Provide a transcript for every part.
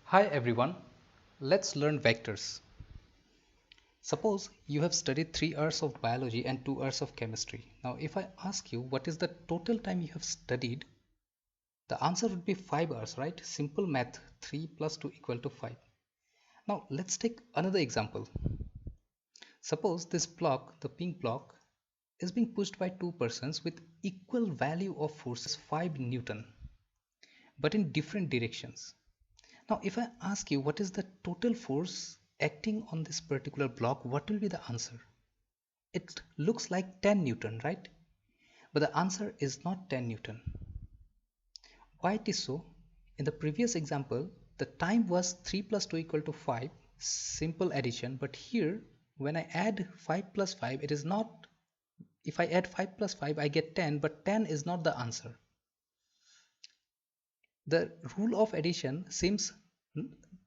Hi everyone, let's learn vectors. Suppose you have studied 3 hours of biology and 2 hours of chemistry. Now if I ask you what is the total time you have studied, the answer would be 5 hours, right? Simple math, 3 plus 2 equal to 5. Now let's take another example. Suppose this block, the pink block, is being pushed by two persons with equal value of force 5 Newton, but in different directions. Now, if I ask you what is the total force acting on this particular block, what will be the answer? It looks like 10 Newton, right? But the answer is not 10 Newton. Why it is so? In the previous example, the time was 3 plus 2 equal to 5, simple addition. But here, when I add 5 plus 5, it is not, if I add 5 plus 5, I get 10, but 10 is not the answer. The rule of addition seems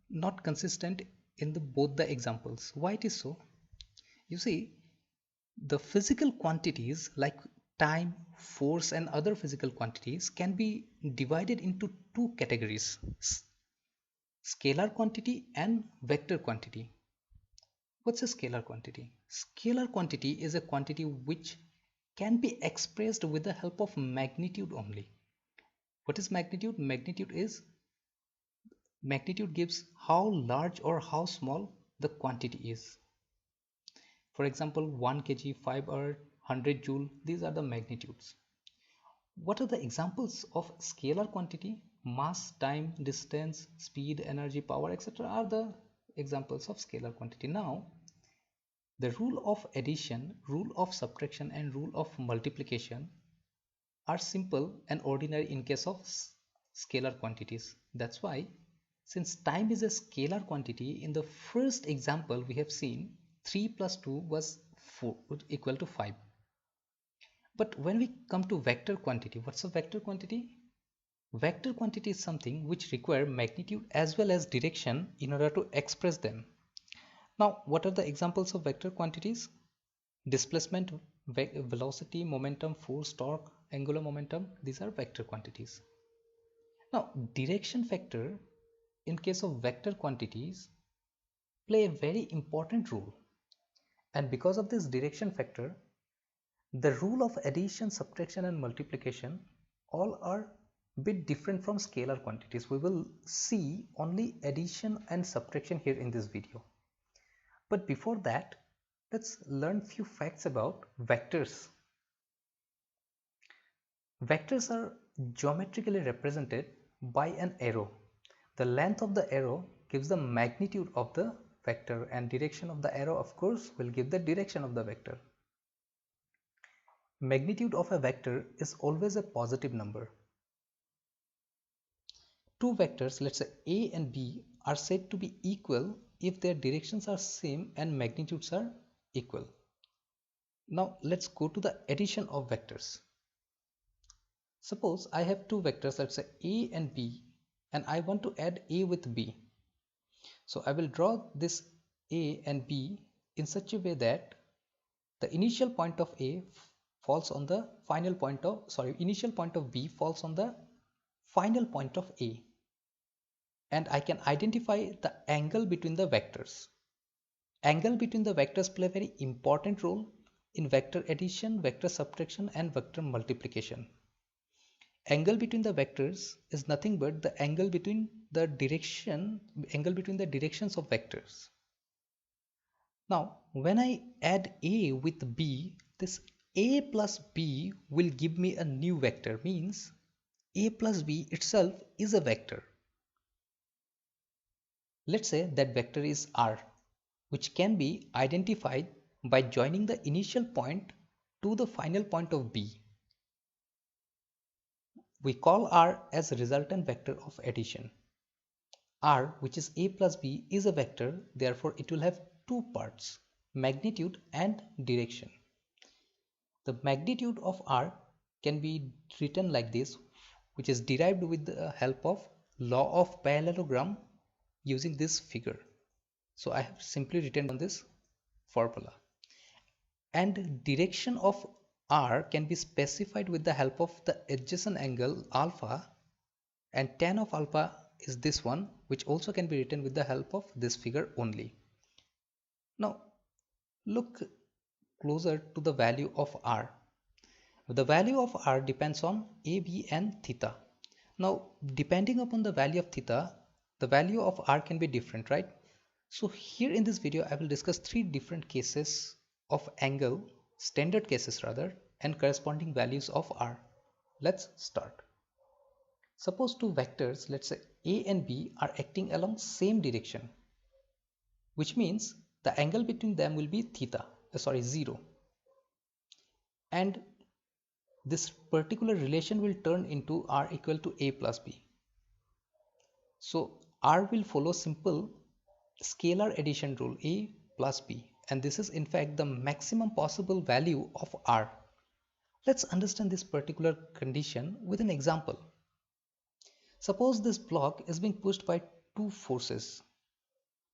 not consistent in both the examples. Why it is so? You see, the physical quantities like time, force and other physical quantities can be divided into two categories: scalar quantity and vector quantity. What's a scalar quantity? Scalar quantity is a quantity which can be expressed with the help of magnitude only. What is magnitude? Magnitude gives how large or how small the quantity is. For example, 1 kg, 5 hour, 100 joule, these are the magnitudes. What are the examples of scalar quantity? Mass, time, distance, speed, energy, power, etc. are the examples of scalar quantity. Now, the rule of addition, rule of subtraction and rule of multiplication are simple and ordinary in case of scalar quantities. That's why, since time is a scalar quantity, in the first example we have seen 3 plus 2 was equal to 5. But when we come to vector quantity, what's a vector quantity? Vector quantity is something which require magnitude as well as direction in order to express them. Now, what are the examples of vector quantities? Displacement, velocity, momentum, force, torque, angular momentum, these are vector quantities. Now, direction factor in case of vector quantities play a very important role, and because of this direction factor, the rule of addition, subtraction and multiplication all are a bit different from scalar quantities. We will see only addition and subtraction here in this video. But before that, let's learn few facts about vectors. Vectors are geometrically represented by an arrow. The length of the arrow gives the magnitude of the vector, and direction of the arrow, of course, will give the direction of the vector. Magnitude of a vector is always a positive number. Two vectors, let's say A and B, are said to be equal if their directions are same and magnitudes are equal. Now let's go to the addition of vectors. Suppose I have two vectors, let's say A and B, and I want to add A with B. So I will draw this A and B in such a way that the initial point of A falls on the final point of, initial point of B falls on the final point of A. And I can identify the angle between the vectors. Angle between the vectors play a very important role in vector addition, vector subtraction and vector multiplication. Angle between the vectors is nothing but the angle between the directions of vectors. Now, when I add A with B, this A plus B will give me a new vector, means A plus B itself is a vector. Let's say that vector is R, which can be identified by joining the initial point to the final point of B. We call R as a resultant vector of addition. R, which is A plus B, is a vector, therefore it will have two parts, magnitude and direction. The magnitude of R can be written like this, which is derived with the help of law of parallelogram using this figure. So I have simply written on this formula. And direction of R can be specified with the help of the adjacent angle alpha, and tan of alpha is this one, which also can be written with the help of this figure only. Now look closer to the value of r. The value of r depends on a, b and theta. Now depending upon the value of theta, the value of r can be different, right? So here in this video I will discuss three different cases of angle, standard cases rather, and corresponding values of r. Let's start. Suppose two vectors, let's say a and b, are acting along same direction, which means the angle between them will be 0, and this particular relation will turn into r equal to a plus b. So r will follow simple scalar addition rule, a plus b, and this is in fact the maximum possible value of r. Let's understand this particular condition with an example. Suppose this block is being pushed by two forces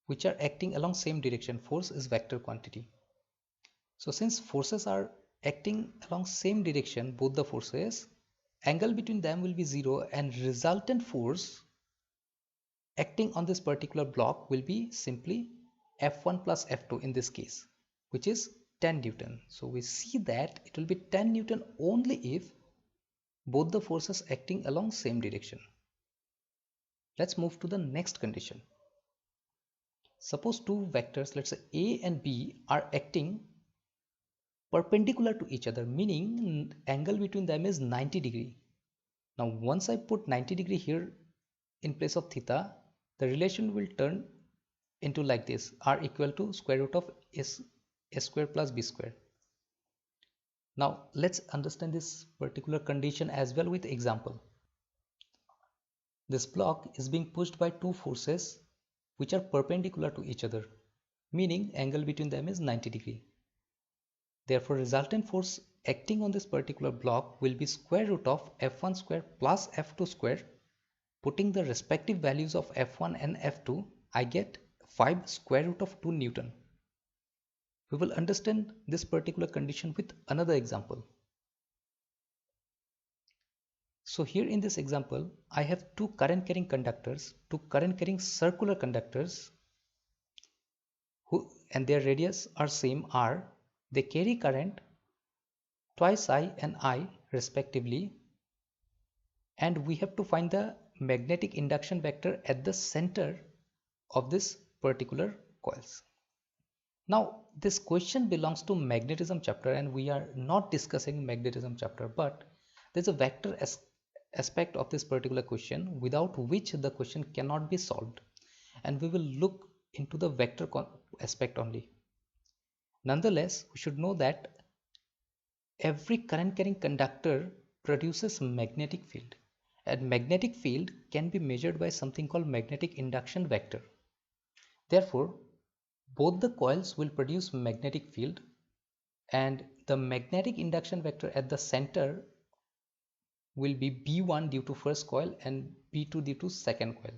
which are acting along same direction. Force is vector quantity. So since forces are acting along same direction, both the forces, angle between them will be 0, and resultant force acting on this particular block will be simply F1 plus F2 in this case, which is 10 Newton. So we see that it will be 10 Newton only if both the forces acting along same direction. Let's move to the next condition. Suppose two vectors, let's say a and b, are acting perpendicular to each other, meaning angle between them is 90 degree. Now once I put 90 degree here in place of theta, the relation will turn into like this: r equal to square root of s square plus b square. Now let's understand this particular condition as well with example. This block is being pushed by two forces which are perpendicular to each other, meaning angle between them is 90 degree. Therefore resultant force acting on this particular block will be square root of F1 square plus F2 square. Putting the respective values of F1 and F2, I get 5 square root of 2 Newton. We will understand this particular condition with another example. So here in this example, I have two current carrying conductors, two current carrying circular conductors, and their radius are same r. They carry current twice I and I respectively, and we have to find the magnetic induction vector at the center of this particular coils. Now this question belongs to magnetism chapter, and we are not discussing magnetism chapter, but there's a vector aspect of this particular question without which the question cannot be solved, and we will look into the vector aspect only. Nonetheless, we should know that every current carrying conductor produces magnetic field, and magnetic field can be measured by something called magnetic induction vector. Therefore both the coils will produce magnetic field, and the magnetic induction vector at the center will be B1 due to first coil and B2 due to second coil.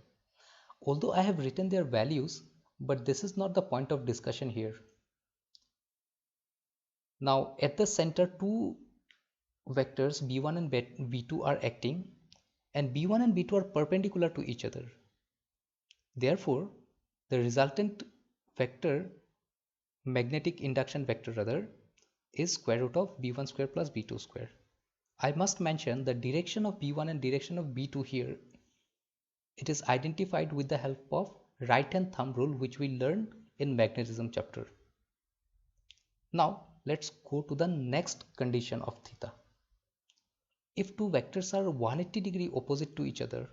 Although I have written their values, but this is not the point of discussion here. Now at the center, two vectors B1 and B2 are acting, and B1 and B2 are perpendicular to each other. Therefore the resultant vector, magnetic induction vector rather, is square root of B1 square plus B2 square. I must mention the direction of B1 and direction of B2 here. It is identified with the help of right hand thumb rule, which we learned in magnetism chapter. Now let's go to the next condition of theta. If two vectors are 180 degree opposite to each other,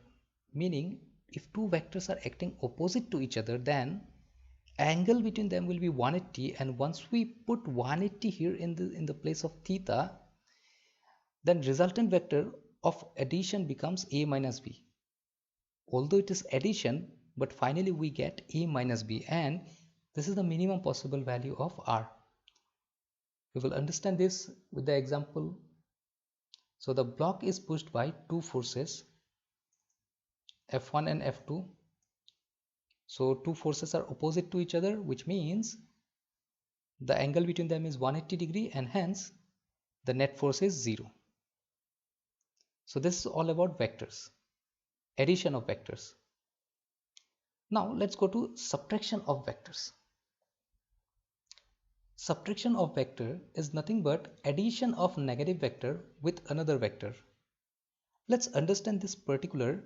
meaning if two vectors are acting opposite to each other, then angle between them will be 180, and once we put 180 here in the place of theta, then resultant vector of addition becomes a minus b. Although it is addition, but finally we get a minus b, and this is the minimum possible value of r. We will understand this with the example. So the block is pushed by two forces, F1 and F2. So two forces are opposite to each other, which means the angle between them is 180 degree, and hence the net force is 0. So this is all about vectors, addition of vectors. Now let's go to subtraction of vectors. Subtraction of vector is nothing but addition of negative vector with another vector. Let's understand this particular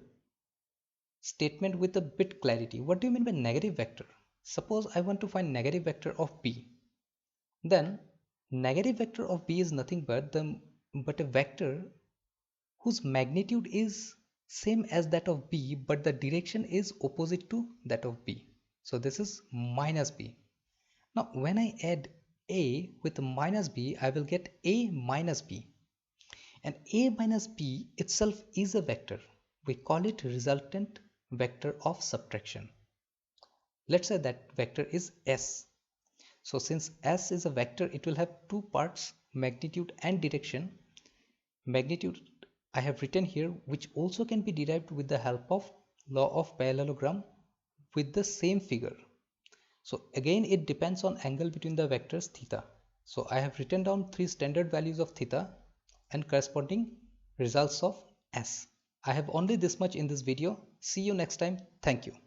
statement with a bit clarity. What do you mean by negative vector? Suppose I want to find negative vector of b. Then negative vector of b is nothing but a vector whose magnitude is same as that of b, but the direction is opposite to that of b. So this is minus b. Now when I add a with minus b, I will get a minus b. And a minus b itself is a vector. We call it resultant vector of subtraction. Let's say that vector is s. So since s is a vector, it will have two parts, magnitude and direction. Magnitude I have written here, which also can be derived with the help of law of parallelogram with the same figure. So again, it depends on angle between the vectors theta. So I have written down three standard values of theta and corresponding results of s. I have only this much in this video. See you next time. Thank you.